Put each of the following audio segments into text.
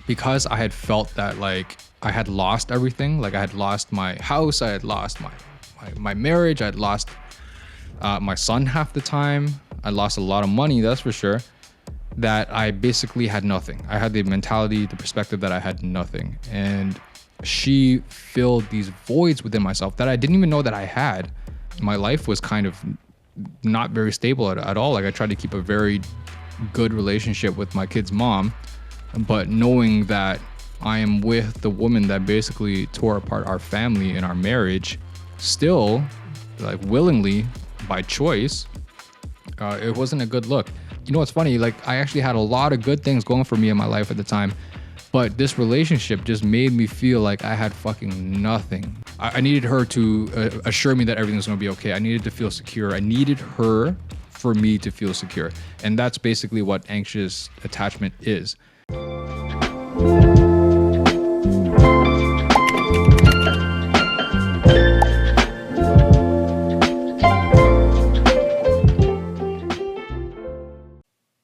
because I had felt that like I had lost everything. Like I had lost my house, I had lost my marriage, I had lost my son half the time. I lost a lot of money, that's for sure. That I basically had nothing. I had the mentality, the perspective that I had nothing. And she filled these voids within myself that I didn't even know that I had. My life was kind of not very stable at all. Like I tried to keep a very good relationship with my kid's mom, but knowing that I am with the woman that basically tore apart our family and our marriage, still, like willingly, by choice, it wasn't a good look. You know what's funny? Like I actually had a lot of good things going for me in my life at the time, but this relationship just made me feel like I had fucking nothing. I needed her to assure me that everything's gonna be okay. I needed to feel secure. I needed her for me to feel secure. And that's basically what anxious attachment is.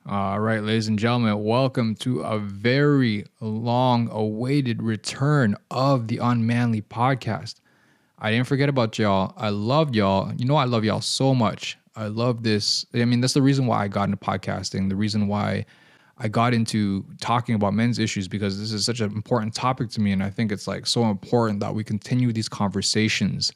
All right, ladies and gentlemen, welcome to a very long-awaited return of the Unmanly Podcast. I didn't forget about y'all. I love y'all. You know I love y'all so much. I love this. I mean, that's the reason why I got into podcasting, the reason why I got into talking about men's issues, because this is such an important topic to me, and I think it's like so important that we continue these conversations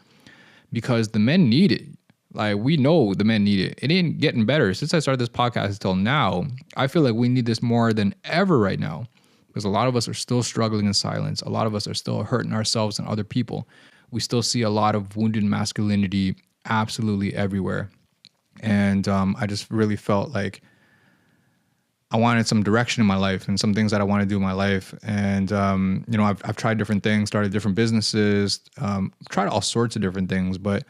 because the men need it. Like, we know the men need it. It ain't getting better. Since I started this podcast until now, I feel like we need this more than ever right now because a lot of us are still struggling in silence. A lot of us are still hurting ourselves and other people. We still see a lot of wounded masculinity absolutely everywhere. And I just really felt like I wanted some direction in my life and some things that I want to do in my life. And, you know, I've tried different things, started different businesses, tried all sorts of different things, but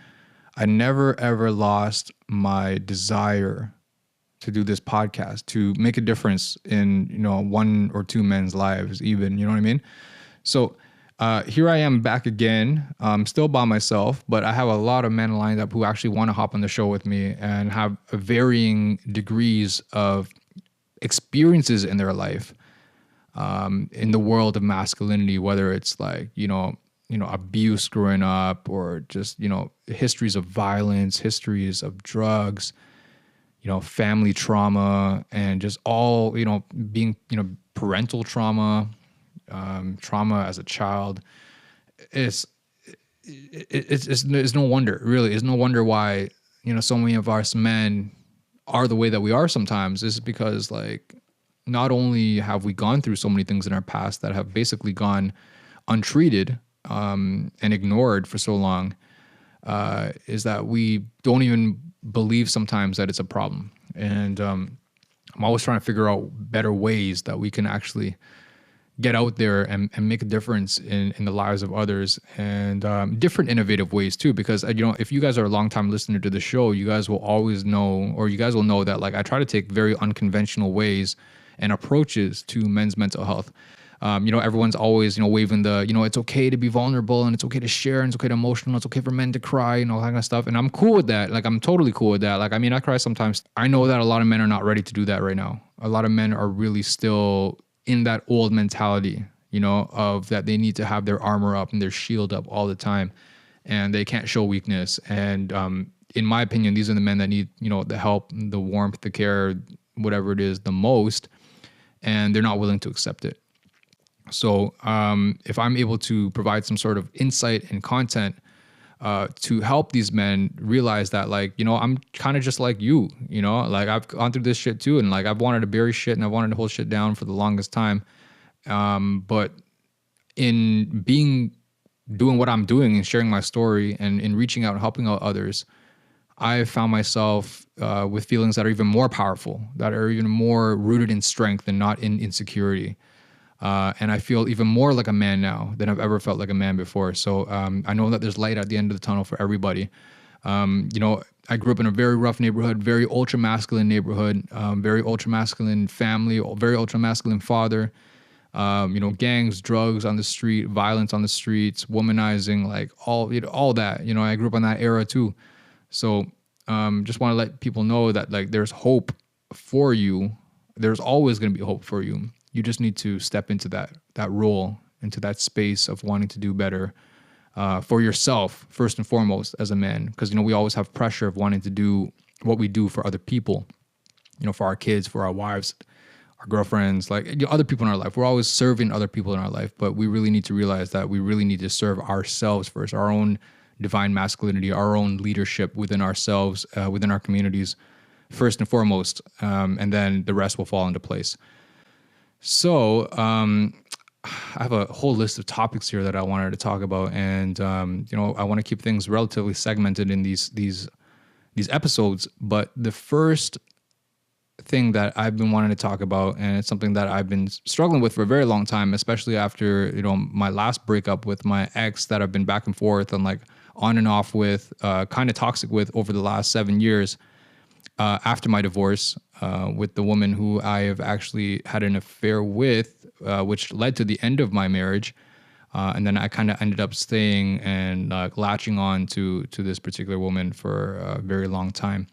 I never, ever lost my desire to do this podcast, to make a difference in, you know, one or two men's lives even, you know what I mean? So here I am back again, still by myself, but I have a lot of men lined up who actually want to hop on the show with me and have varying degrees of experiences in their life in the world of masculinity, whether it's like, you know, abuse growing up or just, you know, histories of violence, histories of drugs, you know, family trauma, and just all, you know, being, you know, parental trauma, trauma as a child. It's no wonder, really. It's no wonder why, you know, so many of us men are the way that we are sometimes. Is because, like, not only have we gone through so many things in our past that have basically gone untreated, and ignored for so long, is that we don't even believe sometimes that it's a problem. And I'm always trying to figure out better ways that we can actually get out there and make a difference in the lives of others, and different innovative ways too. Because, you know, if you guys are a long-time listener to the show, you guys will always know, or you guys will know that, like, I try to take very unconventional ways and approaches to men's mental health. You know, everyone's always, you know, waving the, you know, it's okay to be vulnerable and it's okay to share and it's okay to emotional. It's okay for men to cry and all that kind of stuff. And I'm cool with that. Like, I'm totally cool with that. Like, I mean, I cry sometimes. I know that a lot of men are not ready to do that right now. A lot of men are really still in that old mentality, you know, of that they need to have their armor up and their shield up all the time and they can't show weakness. And in my opinion, these are the men that need, you know, the help, the warmth, the care, whatever it is, the most, and they're not willing to accept it. So if I'm able to provide some sort of insight and content to help these men realize that, like, you know, I'm kind of just like you, you know, like I've gone through this shit too. And like, I've wanted to bury shit and I wanted to hold shit down for the longest time. But in doing what I'm doing and sharing my story and in reaching out and helping out others, I found myself with feelings that are even more powerful, that are even more rooted in strength and not in insecurity. And I feel even more like a man now than I've ever felt like a man before. So I know that there's light at the end of the tunnel for everybody. You know, I grew up in a very rough neighborhood, very ultra masculine neighborhood, very ultra masculine family, very ultra masculine father. You know, gangs, drugs on the street, violence on the streets, womanizing, like all, you know, all that. You know, I grew up in that era too. So just want to let people know that, like, there's hope for you. There's always going to be hope for you. you just need to step into that role, into that space of wanting to do better for yourself first and foremost as a man, because we always have pressure of wanting to do what we do for other people, for our kids, for our wives, our girlfriends, like other people in our life. We're always serving other people in our life, but we really need to realize that we really need to serve ourselves first, our own divine masculinity, our own leadership within ourselves, within our communities, first and foremost, and then the rest will fall into place. So I have a whole list of topics here that I wanted to talk about, and I want to keep things relatively segmented in these episodes. But the first thing that I've been wanting to talk about, and it's something that I've been struggling with for a very long time, especially after my last breakup with my ex that I've been back and forth and like on and off with, kind of toxic with over the last 7 years. After my divorce with the woman who I have actually had an affair with, which led to the end of my marriage. And then I kind of ended up staying and latching on to this particular woman for a very long time.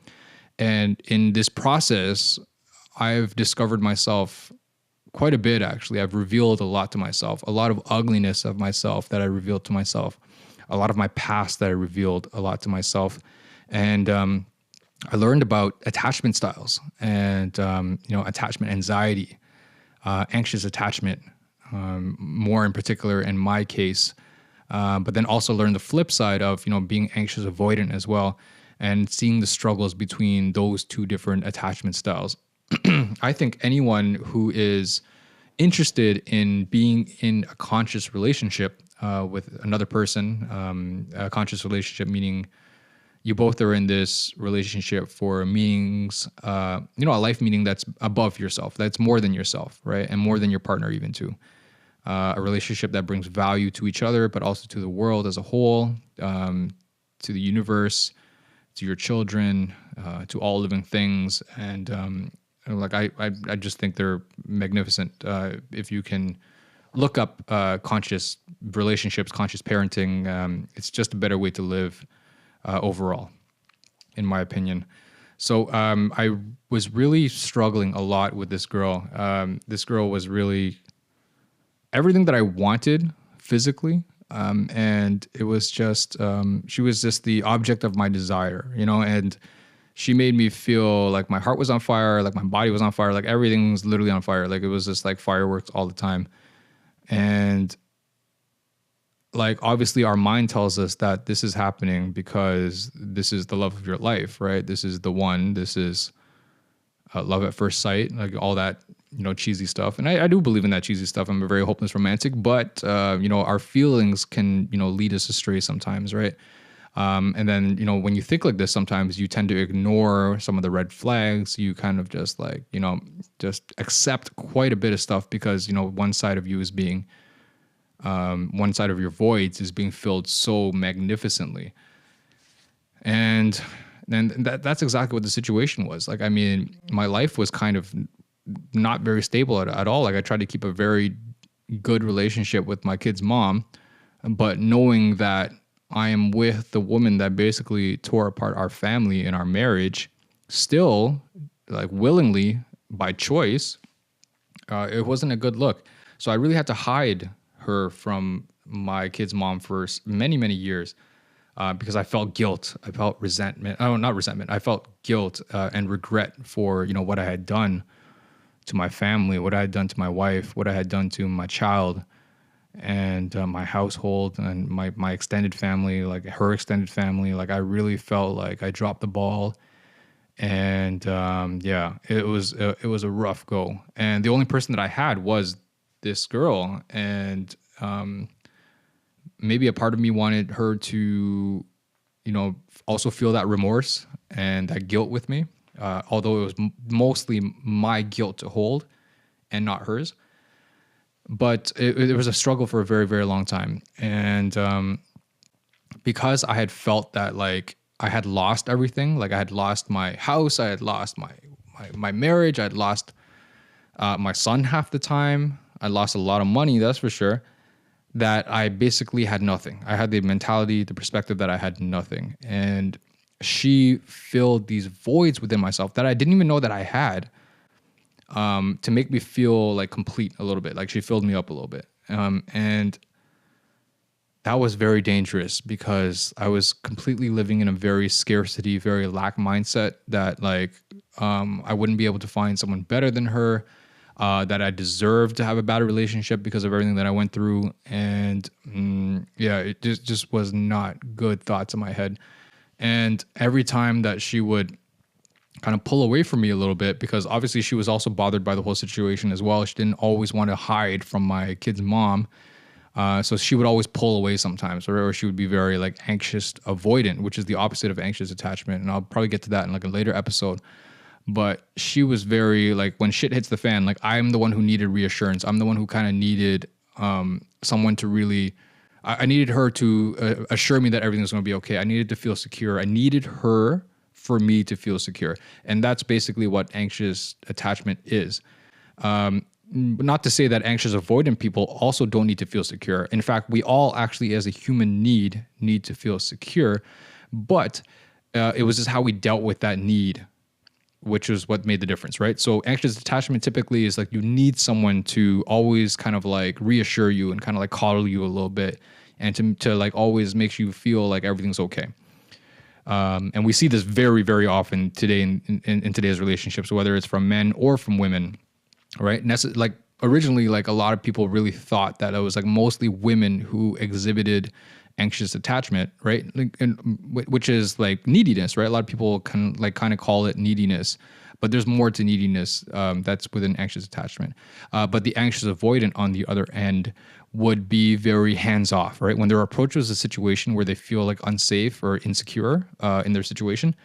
And in this process, I've discovered myself quite a bit, actually. I've revealed a lot to myself, a lot of ugliness of myself that I revealed to myself, a lot of my past that I revealed a lot to myself. And I learned about attachment styles and, attachment anxiety, anxious attachment, more in particular in my case, but then also learned the flip side of, being anxious avoidant as well, and seeing the struggles between those two different attachment styles. I think anyone who is interested in being in a conscious relationship with another person, a conscious relationship meaning you both are in this relationship for meanings, a life meaning that's above yourself, that's more than yourself, right? And more than your partner even too. A relationship that brings value to each other, but also to the world as a whole, to the universe, to your children, to all living things. And I just think they're magnificent. If you can look up conscious relationships, conscious parenting, it's just a better way to live overall, in my opinion. So I was really struggling a lot with this girl. This girl was really everything that I wanted physically. And it was just, she was just the object of my desire, and she made me feel like my heart was on fire, like my body was on fire, like everything was literally on fire. Like it was just like fireworks all the time. And like, obviously our mind tells us that this is happening because this is the love of your life, right? This is the one, this is love at first sight, like all that, cheesy stuff. And I do believe in that cheesy stuff. I'm a very hopeless romantic, but, our feelings can, lead us astray sometimes, right? And then, when you think like this, sometimes you tend to ignore some of the red flags. You kind of just like, just accept quite a bit of stuff because, one side of you is being, one side of your voids is being filled so magnificently. And then that's exactly what the situation was. Like, I mean, my life was kind of not very stable at all. Like I tried to keep a very good relationship with my kid's mom, but knowing that I am with the woman that basically tore apart our family and our marriage, still like willingly by choice, it wasn't a good look. So I really had to hide her from my kid's mom for many, many years. Because I felt guilt, I felt resentment. Oh, not resentment. I felt guilt and regret for what I had done to my family, what I had done to my wife, what I had done to my child, and my household and my extended family, like her extended family. Like I really felt like I dropped the ball, and it was a rough go. And the only person that I had was this girl, and maybe a part of me wanted her to, also feel that remorse and that guilt with me, although it was mostly my guilt to hold and not hers. But it was a struggle for a very, very long time. And because I had felt that like I had lost everything, like I had lost my house, I had lost my marriage, I had lost my son half the time, I lost a lot of money, that's for sure, that I basically had nothing. I had the mentality, the perspective that I had nothing. And she filled these voids within myself that I didn't even know that I had to make me feel like complete a little bit. Like she filled me up a little bit. And that was very dangerous because I was completely living in a very scarcity, very lack mindset that like I wouldn't be able to find someone better than her, that I deserved to have a bad relationship because of everything that I went through. And it just was not good thoughts in my head. And every time that she would kind of pull away from me a little bit, because obviously she was also bothered by the whole situation as well. She didn't always want to hide from my kid's mom. So she would always pull away sometimes, or she would be very like anxious avoidant, which is the opposite of anxious attachment. And I'll probably get to that in like a later episode. But she was very like, when shit hits the fan, like I'm the one who needed reassurance. I'm the one who kind of needed someone to really, I needed her to assure me that everything was going to be okay. I needed to feel secure. I needed her for me to feel secure. And that's basically what anxious attachment is. Not to say that anxious avoidant people also don't need to feel secure. In fact, we all actually as a human need to feel secure, but it was just how we dealt with that need, which is what made the difference, right? So anxious attachment typically is like you need someone to always kind of like reassure you and kind of like coddle you a little bit and to like always makes you feel like everything's okay. And we see this very, very often today in today's relationships, whether it's from men or from women, right? Like originally, like a lot of people really thought that it was like mostly women who exhibited anxious attachment, right? Like, which is like neediness, right? A lot of people can like kind of call it neediness, but there's more to neediness that's within anxious attachment. But the anxious avoidant on the other end would be very hands-off, right? When they're approached with a situation where they feel like unsafe or insecure in their situation,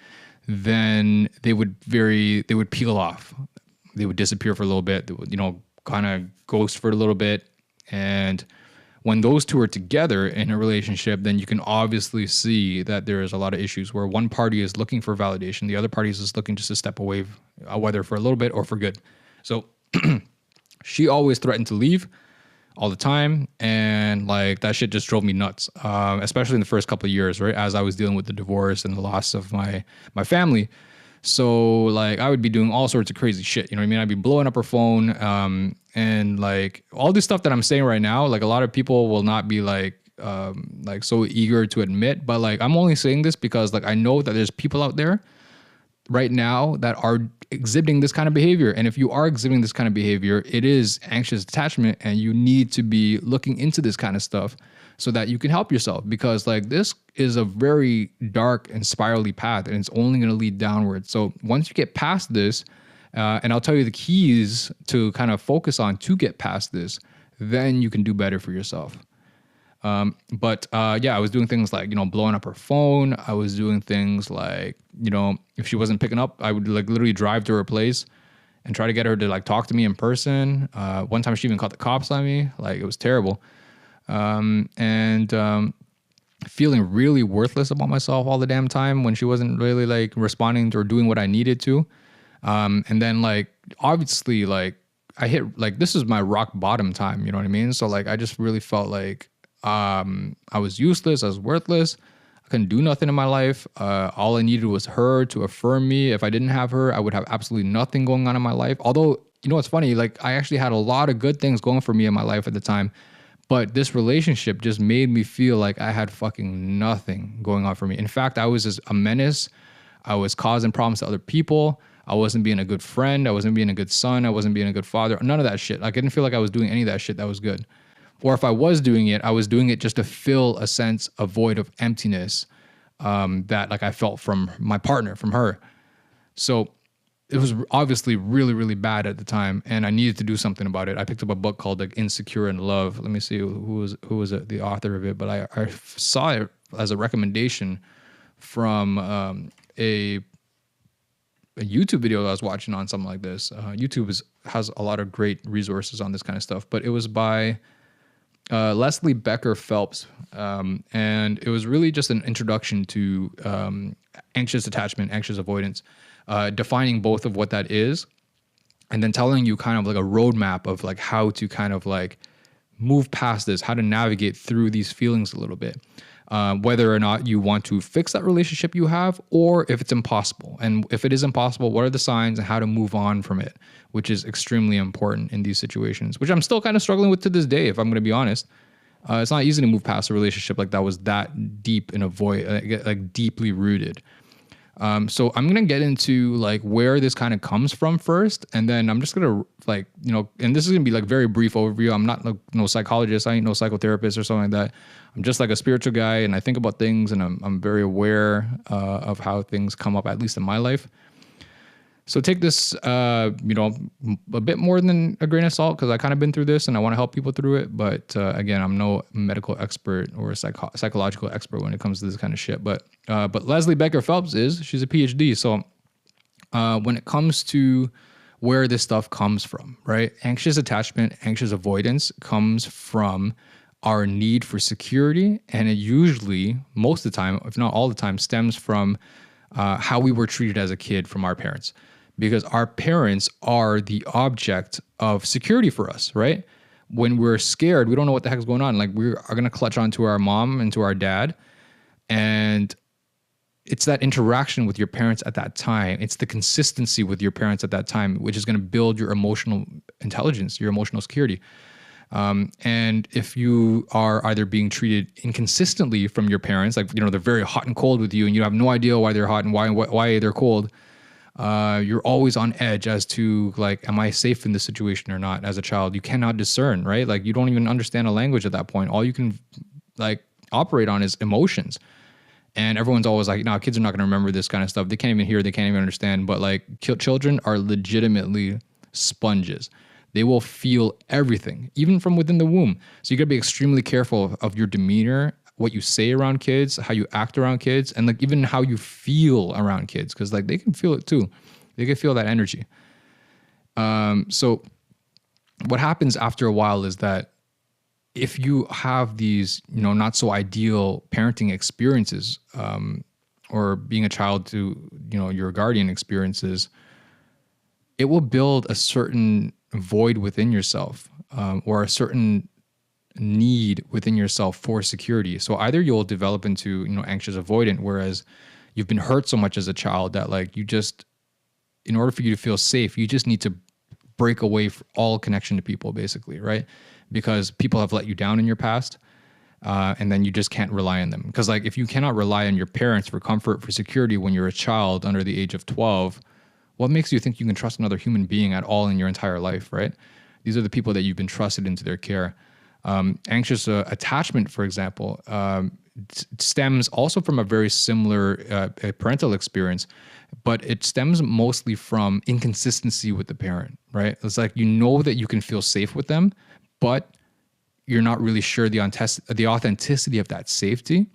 then they would peel off. They would disappear for a little bit. They would, kind of ghost for a little bit. And when those two are together in a relationship, then you can obviously see that there is a lot of issues where one party is looking for validation, the other party is just looking just to step away, whether for a little bit or for good. So she always threatened to leave all the time, and like that shit just drove me nuts, especially in the first couple of years, right? As I was dealing with the divorce and the loss of my family. So like I would be doing all sorts of crazy shit, you know what I mean? I'd be blowing up her phone, and like all this stuff that I'm saying right now, like a lot of people will not be like so eager to admit, but like I'm only saying this because like I know that there's people out there right now that are exhibiting this kind of behavior. And if you are exhibiting this kind of behavior, it is anxious attachment, and you need to be looking into this kind of stuff so that you can help yourself, because like this is a very dark and spirally path, and it's only going to lead downwards. So once you get past this, and I'll tell you the keys to kind of focus on to get past this, then you can do better for yourself. But I was doing things like, blowing up her phone. I was doing things like, if she wasn't picking up, I would like literally drive to her place and try to get her to like talk to me in person. One time she even called the cops on me. Like it was terrible. Feeling really worthless about myself all the damn time when she wasn't really like responding to or doing what I needed to. And then like, obviously like I hit like, this is my rock bottom time. You know what I mean? So like, I just really felt like, I was useless. I was worthless. I couldn't do nothing in my life. All I needed was her to affirm me. If I didn't have her, I would have absolutely nothing going on in my life. Although, what's funny? Like I actually had a lot of good things going for me in my life at the time. But this relationship just made me feel like I had fucking nothing going on for me. In fact, I was just a menace. I was causing problems to other people. I wasn't being a good friend. I wasn't being a good son. I wasn't being a good father. None of that shit. Like, I didn't feel like I was doing any of that shit that was good. Or if I was doing it, I was doing it just to fill a sense, a void of emptiness that like I felt from my partner, from her. So it was obviously really, really bad at the time, and I needed to do something about it. I picked up a book called like Insecure in Love. Let me see who was the author of it, but I saw it as a recommendation from a YouTube video that I was watching on something like this. YouTube has a lot of great resources on this kind of stuff, but it was by Leslie Becker Phelps, and it was really just an introduction to anxious attachment, anxious avoidance. Defining both of what that is, and then telling you kind of like a roadmap of like how to kind of like move past this, how to navigate through these feelings a little bit. whether or not you want to fix that relationship you have, or if it's impossible. And if it is impossible, what are the signs and how to move on from it, which is extremely important in these situations, which I'm still kind of struggling with to this day, if I'm going to be honest. It's not easy to move past a relationship like that was that deep in a void, like deeply rooted. So I'm going to get into like where this kind of comes from first. And then I'm just going to like, and this is going to be like very brief overview. I'm not no psychologist. I ain't no psychotherapist or something like that. I'm just like a spiritual guy, and I think about things, and I'm very aware of how things come up, at least in my life. So take this, a bit more than a grain of salt, because I kind of been through this and I want to help people through it. But again, I'm no medical expert or a psychological expert when it comes to this kind of shit. But Leslie Becker Phelps she's a PhD. So when it comes to where this stuff comes from, right? Anxious attachment, anxious avoidance comes from our need for security. And it usually, most of the time, if not all the time, stems from how we were treated as a kid from our parents. Because our parents are the object of security for us, right? When we're scared, we don't know what the heck's going on. Like, we are going to clutch onto our mom and to our dad. And it's that interaction with your parents at that time. It's the consistency with your parents at that time, which is going to build your emotional intelligence, your emotional security. And if you are either being treated inconsistently from your parents, like, they're very hot and cold with you and you have no idea why they're hot and why they're cold, you're always on edge as to like, am I safe in this situation or not? As a child, you cannot discern, right? Like, you don't even understand a language at that point. All you can like operate on is emotions. And everyone's always like, no, kids are not going to remember this kind of stuff. They can't even hear, they can't even understand. But like, children are legitimately sponges. They will feel everything, even from within the womb. So you got to be extremely careful of your demeanor, what you say around kids, how you act around kids, and like even how you feel around kids, because like they can feel it too. They can feel that energy. So what happens after a while is that if you have these, not so ideal parenting experiences, or being a child to, your guardian experiences, it will build a certain void within yourself, or a certain need within yourself for security. So either you'll develop into, anxious avoidant, whereas you've been hurt so much as a child that like you just, in order for you to feel safe, you just need to break away from all connection to people, basically, right? Because people have let you down in your past, and then you just can't rely on them. Because like, if you cannot rely on your parents for comfort, for security when you're a child under the age of 12, what makes you think you can trust another human being at all in your entire life, right? These are the people that you've been trusted into their care. Anxious attachment, for example, stems also from a very similar parental experience, but it stems mostly from inconsistency with the parent, right? It's like, that you can feel safe with them, but you're not really sure the authenticity of that safety,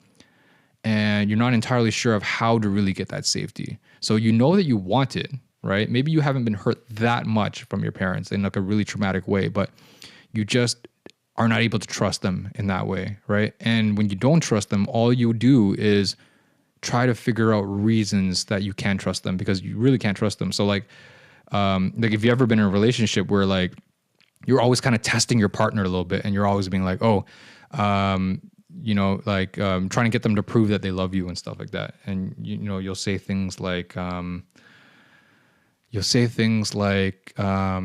and you're not entirely sure of how to really get that safety. So that you want it, right? Maybe you haven't been hurt that much from your parents in like a really traumatic way, but you just are not able to trust them in that way, right? And when you don't trust them, all you do is try to figure out reasons that you can trust them, because you really can't trust them. So like if you've ever been in a relationship where like you're always kind of testing your partner a little bit, and you're always being like, trying to get them to prove that they love you and stuff like that. And you'll say things like,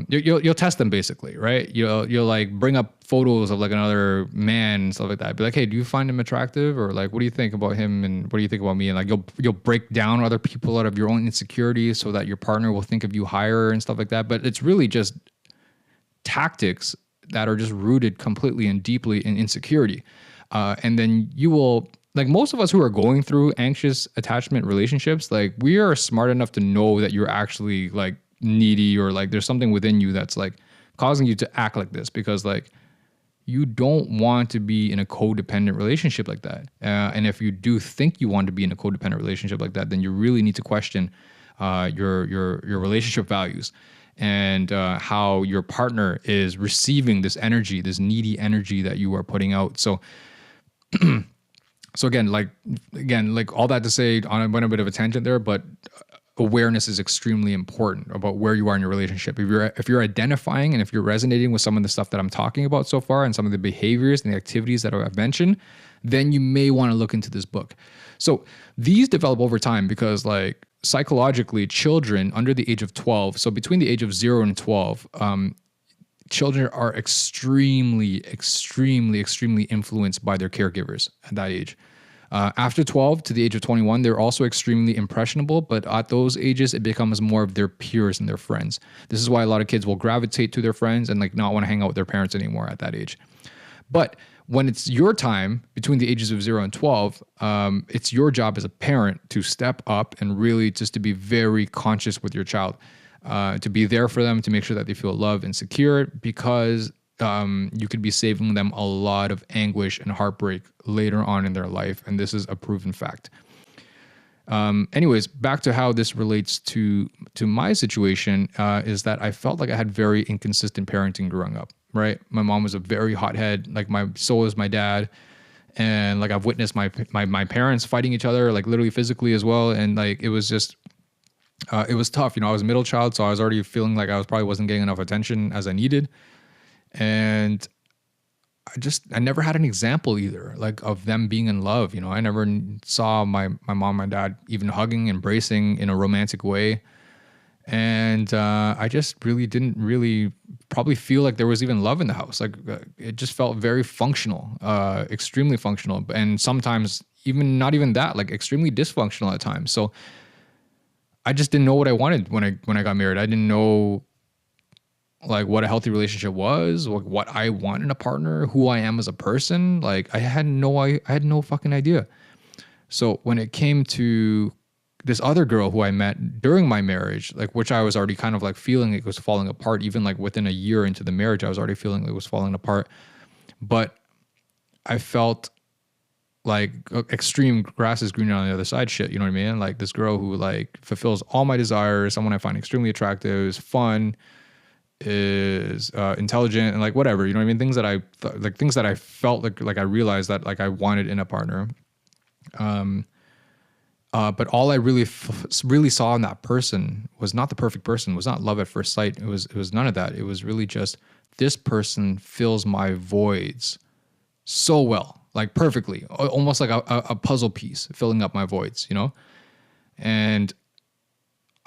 you'll test them basically, right? You'll like bring up photos of like another man and stuff like that. Be like, hey, do you find him attractive? Or like, what do you think about him? And what do you think about me? And like, you'll break down other people out of your own insecurities so that your partner will think of you higher and stuff like that. But it's really just tactics that are just rooted completely and deeply in insecurity. And then you will, like most of us who are going through anxious attachment relationships, like we are smart enough to know that you're actually like needy, or like there's something within you that's like causing you to act like this, because like you don't want to be in a codependent relationship like that. And if you do think you want to be in a codependent relationship like that, then you really need to question your relationship values, and how your partner is receiving this energy, this needy energy that you are putting out. So again, like all that to say, on a bit of a tangent there, but awareness is extremely important about where you are in your relationship. If you're identifying and if you're resonating with some of the stuff that I'm talking about so far and some of the behaviors and the activities that I've mentioned, then you may want to look into this book. So these develop over time because like psychologically, children under the age of 12, so between the age of 0 and 12, children are extremely influenced by their caregivers at that age. After 12 to the age of 21, they're also extremely impressionable, but at those ages, it becomes more of their peers and their friends. This is why a lot of kids will gravitate to their friends and like not want to hang out with their parents anymore at that age. But when it's your time between the ages of 0 and 12, it's your job as a parent to step up and really just to be very conscious with your child, to be there for them, to make sure that they feel loved and secure, because you could be saving them a lot of anguish and heartbreak later on in their life. And this is a proven fact. Anyways, back to how this relates to my situation, is that I felt like I had very inconsistent parenting growing up, right? My mom was a very hothead, like so was my dad. And like I've witnessed my parents fighting each other, like literally physically as well. And like, it was just, it was tough. You know, I was a middle child, so I was already feeling like I probably wasn't getting enough attention as I needed. And I never had an example either, like of them being in love. You know, I never saw my mom and dad even hugging, embracing in a romantic way. And I just really didn't probably feel like there was even love in the house. Like it just felt very functional, extremely functional. And sometimes even not even that, like extremely dysfunctional at times. So I just didn't know what I wanted when I got married. I didn't know like what a healthy relationship was, what I want in a partner, who I am as a person. Like I had no fucking idea. So when it came to this other girl who I met during my marriage, like which I was already kind of like feeling it was falling apart, even like within a year into the marriage, I was already feeling it was falling apart. But I felt like extreme grass is greener on the other side shit, you know what I mean? Like this girl who like fulfills all my desires, someone I find extremely attractive, is fun, is intelligent, and like whatever, you know what I mean? Things that I felt like I realized that like I wanted in a partner. But all I really saw in that person was not the perfect person, was not love at first sight. It was none of that. It was really just, this person fills my voids so well, like perfectly, almost like a puzzle piece filling up my voids, you know? And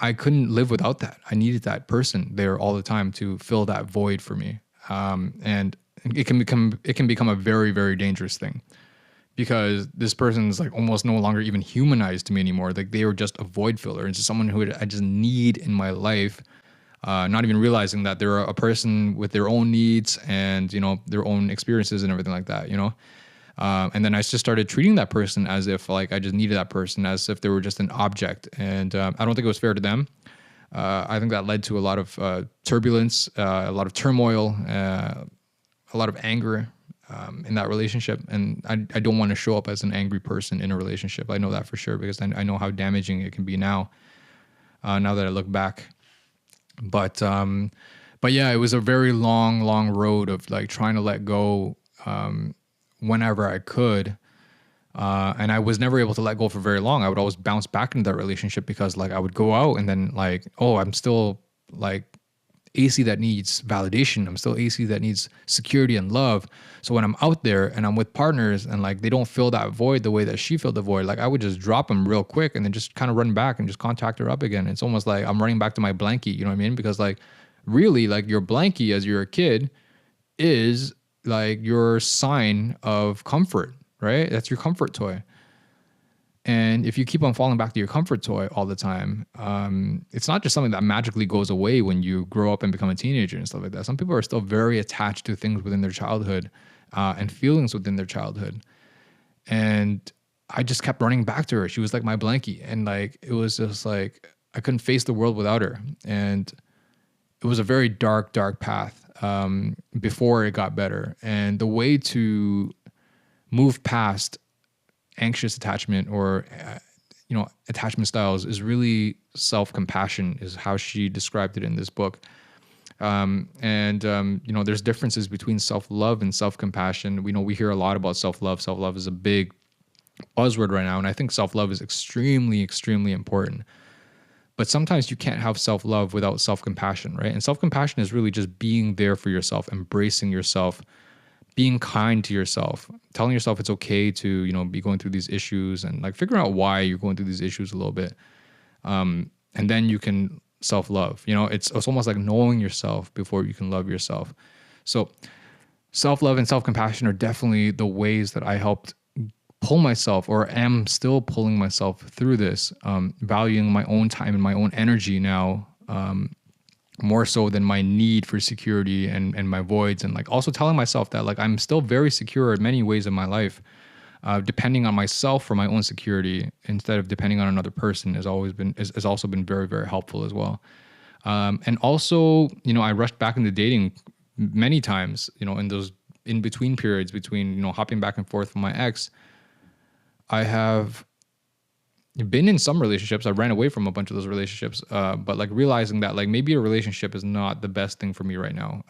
I couldn't live without that. I needed that person there all the time to fill that void for me. And it can become a very, very dangerous thing, because this person's like almost no longer even humanized to me anymore. Like they were just a void filler. It's just someone who I just need in my life, not even realizing that they're a person with their own needs and, you know, their own experiences and everything like that, you know? And then I just started treating that person as if like I just needed that person, as if they were just an object. And I don't think it was fair to them. I think that led to a lot of turbulence, a lot of turmoil, a lot of anger in that relationship. And I don't want to show up as an angry person in a relationship. I know that for sure, because I know how damaging it can be now that I look back. But yeah, it was a very long road of like trying to let go whenever I could. And I was never able to let go for very long. I would always bounce back into that relationship because like I would go out and then like, oh, I'm still like AC that needs validation. I'm still AC that needs security and love. So when I'm out there and I'm with partners and like they don't fill that void the way that she filled the void, like I would just drop them real quick and then just kind of run back and just contact her up again. It's almost like I'm running back to my blankie, you know what I mean? Because like really like your blankie as you're a kid is like your sign of comfort, right? That's your comfort toy. And if you keep on falling back to your comfort toy all the time, it's not just something that magically goes away when you grow up and become a teenager and stuff like that. Some people are still very attached to things within their childhood and feelings within their childhood. And I just kept running back to her. She was like my blankie. And like, it was just like, I couldn't face the world without her. And it was a very dark path before it got better. And the way to move past anxious attachment or, attachment styles is really self-compassion is how she described it in this book. There's differences between self-love and self-compassion. We hear a lot about self-love. Self-love is a big buzzword right now. And I think self-love is extremely, extremely important. But sometimes you can't have self-love without self-compassion, right? And self-compassion is really just being there for yourself, embracing yourself, being kind to yourself, telling yourself it's okay to, be going through these issues, and like figuring out why you're going through these issues a little bit. And then you can self-love. It's almost like knowing yourself before you can love yourself. So self-love and self-compassion are definitely the ways that I helped pull myself, or am still pulling myself through this, valuing my own time and my own energy now, more so than my need for security and my voids, and like also telling myself that like I'm still very secure in many ways in my life. Depending on myself for my own security instead of depending on another person has also been very, very helpful as well. And also, I rushed back into dating many times, in those in between periods between, hopping back and forth with my ex. I have been in some relationships. I ran away from a bunch of those relationships, but like realizing that like maybe a relationship is not the best thing for me right now.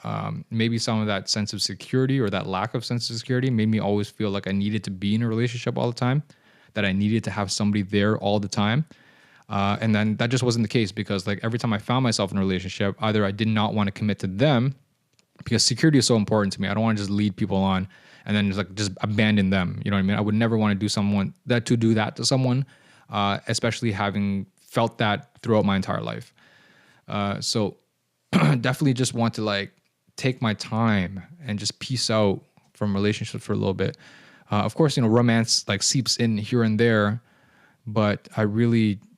Maybe some of that sense of security or that lack of sense of security made me always feel like I needed to be in a relationship all the time, that I needed to have somebody there all the time. And then that just wasn't the case, because like every time I found myself in a relationship, either I did not want to commit to them because security is so important to me. I don't want to just lead people on and then just abandon them. You know what I mean? I would never want to do that to someone. Especially having felt that throughout my entire life. So definitely just want to like take my time and just peace out from relationships for a little bit. Of course, romance like seeps in here and there, but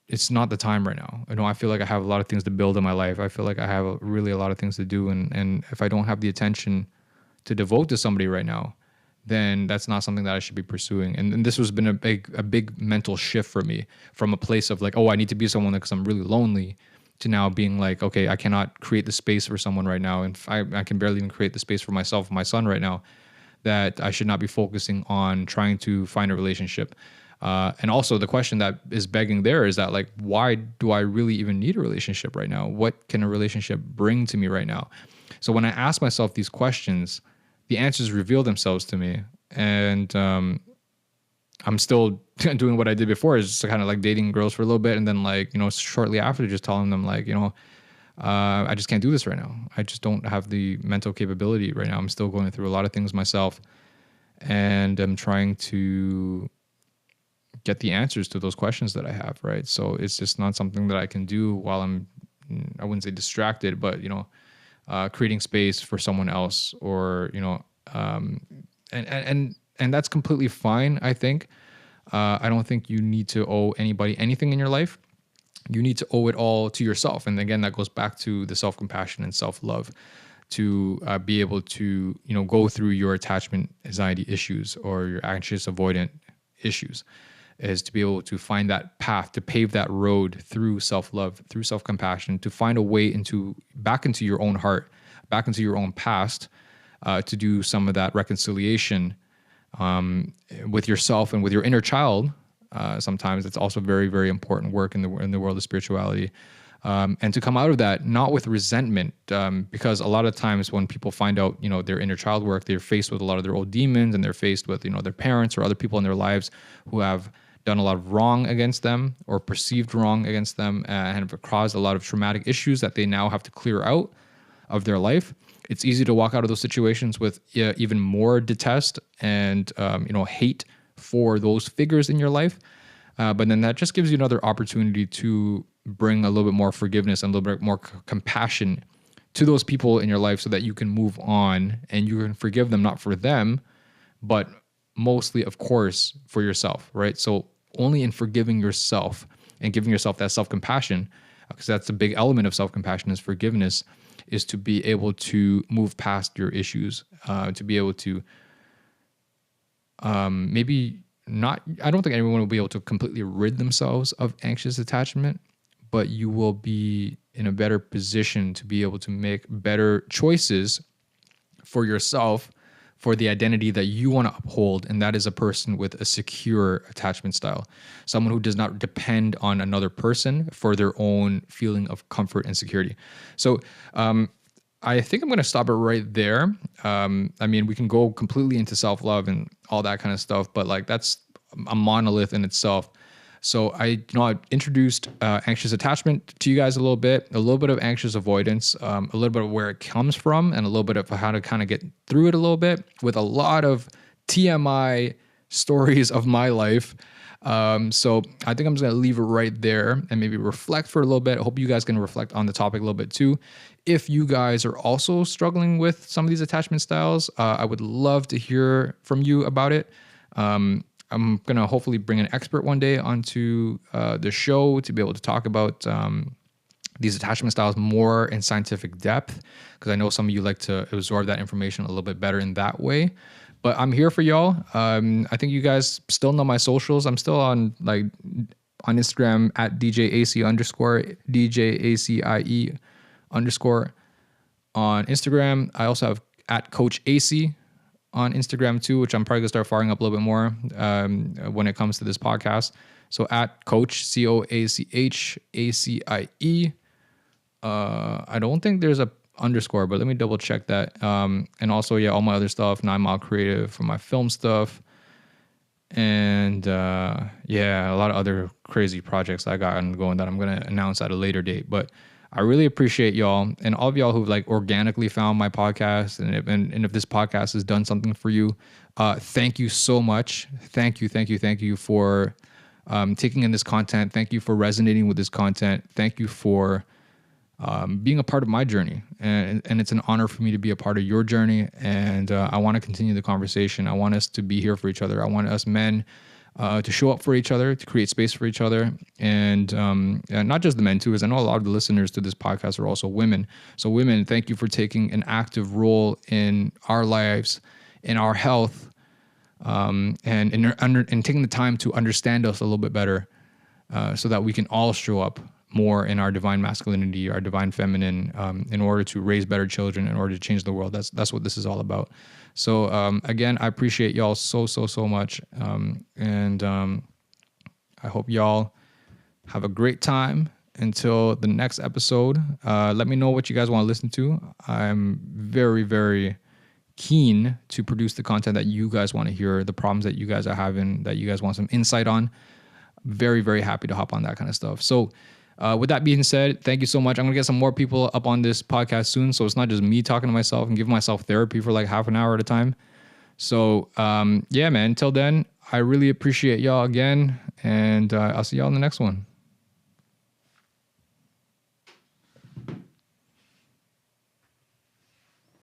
it's not the time right now. I feel like I have a lot of things to build in my life. I feel like I have really a lot of things to do. And if I don't have the attention to devote to somebody right now, then that's not something that I should be pursuing. And this has been a big mental shift for me, from a place of like, oh, I need to be someone because I'm really lonely, to now being like, okay, I cannot create the space for someone right now. And I can barely even create the space for myself and my son right now, that I should not be focusing on trying to find a relationship. And also the question that is begging there is that like, why do I really even need a relationship right now? What can a relationship bring to me right now? So when I ask myself these questions, the answers reveal themselves to me, and I'm still doing what I did before, is just kind of like dating girls for a little bit, and then like shortly after, just telling them like I just can't do this right now. I just don't have the mental capability right now. I'm still going through a lot of things myself, and I'm trying to get the answers to those questions that I have. Right, so it's just not something that I can do while I wouldn't say distracted, but creating space for someone else, or and that's completely fine. I think I don't think you need to owe anybody anything in your life. You need to owe it all to yourself. And again, that goes back to the self-compassion and self-love, to be able to go through your attachment anxiety issues or your anxious avoidant issues, is to be able to find that path, to pave that road through self-love, through self-compassion, to find a way back into your own heart, back into your own past, to do some of that reconciliation with yourself and with your inner child. Sometimes it's also very, very important work in the world of spirituality. And to come out of that, not with resentment, because a lot of times when people find out, their inner child work, they're faced with a lot of their old demons, and they're faced with, their parents or other people in their lives who have done a lot of wrong against them or perceived wrong against them, and have caused a lot of traumatic issues that they now have to clear out of their life. It's easy to walk out of those situations with even more detest and, hate for those figures in your life. But then that just gives you another opportunity to bring a little bit more forgiveness and a little bit more compassion to those people in your life, so that you can move on and you can forgive them, not for them, but mostly, of course, for yourself, right? So only in forgiving yourself and giving yourself that self-compassion, because that's a big element of self-compassion, is forgiveness, is to be able to move past your issues, to be able to maybe not, I don't think anyone will be able to completely rid themselves of anxious attachment, but you will be in a better position to be able to make better choices for yourself, for the identity that you want to uphold, and that is a person with a secure attachment style, someone who does not depend on another person for their own feeling of comfort and security. So I think I'm going to stop it right there. We can go completely into self-love and all that kind of stuff, but like that's a monolith in itself. So I introduced anxious attachment to you guys a little bit of anxious avoidance, a little bit of where it comes from, and a little bit of how to kind of get through it a little bit with a lot of TMI stories of my life. So I think I'm just going to leave it right there and maybe reflect for a little bit. I hope you guys can reflect on the topic a little bit too. If you guys are also struggling with some of these attachment styles, I would love to hear from you about it. I'm going to hopefully bring an expert one day onto the show to be able to talk about these attachment styles more in scientific depth, because I know some of you like to absorb that information a little bit better in that way. But I'm here for y'all. I think you guys still know my socials. I'm still on Instagram at DJAC DJACIE on Instagram. I also have at Coach AC on Instagram too, which I'm probably gonna start firing up a little bit more when it comes to this podcast. So at Coach COACHACIE. I don't think there's a underscore, but let me double check that. And also, all my other stuff, 9 Mile Creative for my film stuff. And a lot of other crazy projects I got going that I'm going to announce at a later date. But I really appreciate y'all and all of y'all who've organically found my podcast. And if this podcast has done something for you, thank you so much. Thank you for taking in this content. Thank you for resonating with this content. Thank you for being a part of my journey, and it's an honor for me to be a part of your journey. And I want to continue the conversation. I want us to be here for each other. I want us men to show up for each other, to create space for each other, and not just the men too, because I know a lot of the listeners to this podcast are also women. So women, thank you for taking an active role in our lives, in our health, and taking the time to understand us a little bit better, so that we can all show up more in our divine masculinity, our divine feminine, in order to raise better children, in order to change the world. That's what this is all about. So again, I appreciate y'all so much, and I hope y'all have a great time until the next episode. Let me know what you guys want to listen to. I'm very, very keen to produce the content that you guys want to hear, the problems that you guys are having, that you guys want some insight on. Very, very happy to hop on that kind of stuff. So with that being said, thank you so much. I'm going to get some more people up on this podcast soon, so it's not just me talking to myself and giving myself therapy for half an hour at a time. So, man, until then, I really appreciate y'all again, and I'll see y'all in the next one.